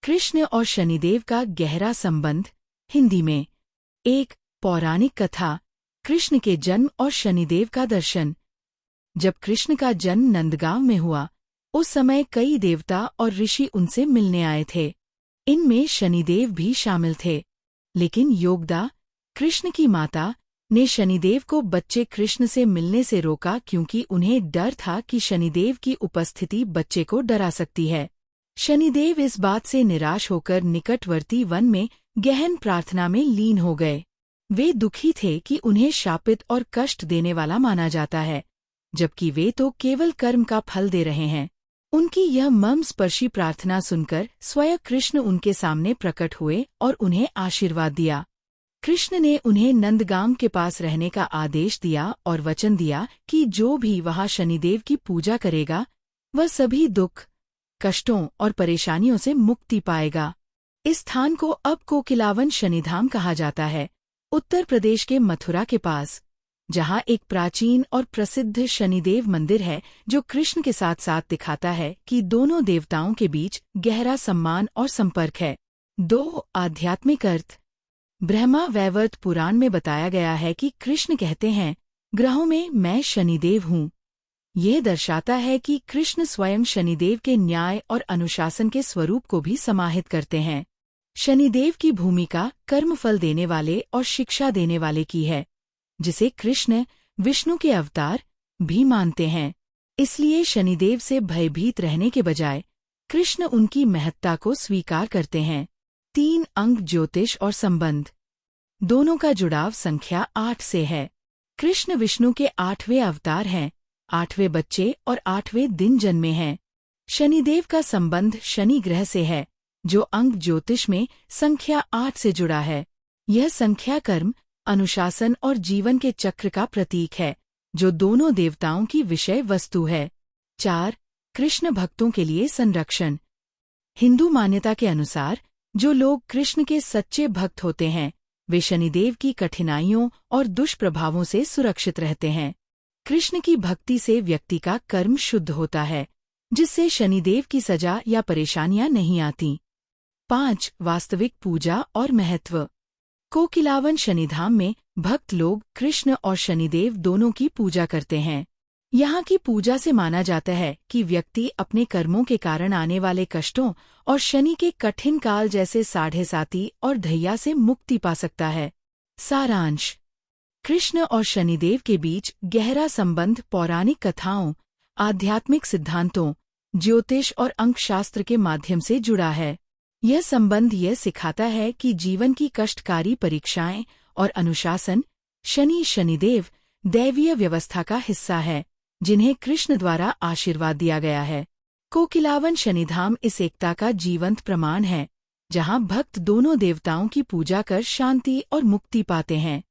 कृष्ण और शनिदेव का गहरा संबंध। हिंदी में एक पौराणिक कथा, कृष्ण के जन्म और शनिदेव का दर्शन। जब कृष्ण का जन्म नंदगांव में हुआ, उस समय कई देवता और ऋषि उनसे मिलने आए थे। इनमें शनिदेव भी शामिल थे। लेकिन योगदा, कृष्ण की माता, ने शनिदेव को बच्चे कृष्ण से मिलने से रोका क्योंकि उन्हें डर था कि शनिदेव की उपस्थिति बच्चे को डरा सकती है। शनिदेव इस बात से निराश होकर निकटवर्ती वन में गहन प्रार्थना में लीन हो गए। वे दुखी थे कि उन्हें शापित और कष्ट देने वाला माना जाता है, जबकि वे तो केवल कर्म का फल दे रहे हैं। उनकी यह मर्मस्पर्शी प्रार्थना सुनकर स्वयं कृष्ण उनके सामने प्रकट हुए और उन्हें आशीर्वाद दिया। कृष्ण ने उन्हें नंदगांव के पास रहने का आदेश दिया और वचन दिया कि जो भी वहां शनिदेव की पूजा करेगा, वह सभी दुख, कष्टों और परेशानियों से मुक्ति पाएगा। इस स्थान को अब कोकिलावन शनिधाम कहा जाता है, उत्तर प्रदेश के मथुरा के पास, जहां एक प्राचीन और प्रसिद्ध शनिदेव मंदिर है जो कृष्ण के साथ साथ दिखाता है कि दोनों देवताओं के बीच गहरा सम्मान और संपर्क है। 2 आध्यात्मिक अर्थ। ब्रह्मा वैवर्त पुराण में बताया गया है कि कृष्ण कहते हैं, ग्रहों में मैं शनिदेव हूँ। यह दर्शाता है कि कृष्ण स्वयं शनिदेव के न्याय और अनुशासन के स्वरूप को भी समाहित करते हैं। शनिदेव की भूमिका कर्मफल देने वाले और शिक्षा देने वाले की है, जिसे कृष्ण विष्णु के अवतार भी मानते हैं। इसलिए शनिदेव से भयभीत रहने के बजाय कृष्ण उनकी महत्ता को स्वीकार करते हैं। 3 अंक ज्योतिष और संबंध। दोनों का जुड़ाव संख्या 8 से है। कृष्ण विष्णु के 8वें अवतार हैं, 8वें बच्चे और 8वें दिन जन्मे हैं। शनिदेव का संबंध शनि ग्रह से है, जो अंक ज्योतिष में संख्या 8 से जुड़ा है। यह संख्या कर्म, अनुशासन और जीवन के चक्र का प्रतीक है, जो दोनों देवताओं की विषय वस्तु है। 4 कृष्ण भक्तों के लिए संरक्षण। हिंदू मान्यता के अनुसार जो लोग कृष्ण के सच्चे भक्त होते हैं, वे शनिदेव की कठिनाइयों और दुष्प्रभावों से सुरक्षित रहते हैं। कृष्ण की भक्ति से व्यक्ति का कर्म शुद्ध होता है, जिससे शनिदेव की सजा या परेशानियां नहीं आती। 5 वास्तविक पूजा और महत्व। कोकिलावन शनिधाम में भक्त लोग कृष्ण और शनिदेव दोनों की पूजा करते हैं। यहाँ की पूजा से माना जाता है कि व्यक्ति अपने कर्मों के कारण आने वाले कष्टों और शनि के कठिन काल जैसे साढ़े साती और ढैया से मुक्ति पा सकता है। सारांश। कृष्ण और शनिदेव के बीच गहरा संबंध पौराणिक कथाओं, आध्यात्मिक सिद्धांतों, ज्योतिष और अंकशास्त्र के माध्यम से जुड़ा है। यह संबंध यह सिखाता है कि जीवन की कष्टकारी परीक्षाएं और अनुशासन शनिदेव दैवीय व्यवस्था का हिस्सा है, जिन्हें कृष्ण द्वारा आशीर्वाद दिया गया है। कोकिलावन शनिधाम इस एकता का जीवंत प्रमाण है, जहां भक्त दोनों देवताओं की पूजा कर शांति और मुक्ति पाते हैं।